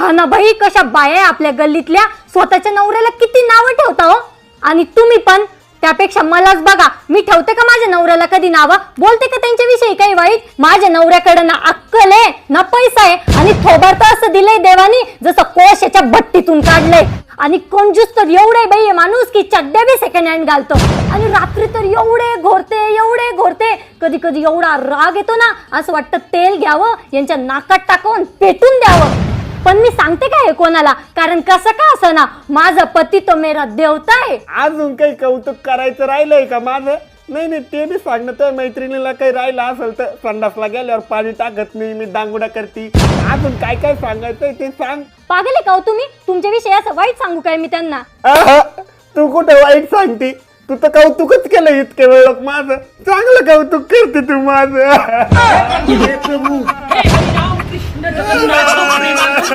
हा ना बाई, कशा बाया आपल्या गल्लीतल्या स्वतःच्या नवऱ्याला किती नावं ठेवता हो. आणि तुम्ही पण त्यापेक्षा मलाच बघा, मी ठेवते का माझ्या नवऱ्याला कधी नावं? बोलते का त्यांच्याविषयी काही वाईट? माझ्या नवऱ्याकडे ना अक्कल आहे ना पैसा आहे, आणि थोबार तर असं दिलंय देवानी जसं कोशाच्या भट्टीतून काढलंय. आणि कंजूस तर एवढे बाई माणूस की चड्ड्या बी सेकंड हँड घालतो. आणि रात्री तर एवढे घोरते, कधी कधी एवढा राग येतो ना, असं वाटतं तेल घ्यावं यांच्या नाकात टाकून पेटून द्यावं. पण मी सांगते काय कोणाला, कारण कसं का असं ना, माझा पती तो मेरा देवता आहे. अजून काही कौतुक करायचं राहिलंय का माझं? नाही ते बी सांगणं. तर मैत्रिणीला काही राहिलं असेल तर संडासला गेल्यावर पाणी टाकत नाही, मी दांगुडा करते. अजून काय काय सांगायचंय ते सांग. पागल आहे का हो तुम्ही? तुमच्याविषयी असं वाईट सांगू काय मी त्यांना? तू कुठे वाईट सांगते? तू तर कौतुकच केलं इतके वेळ. माझं चांगलं कौतुक करते तू माझं.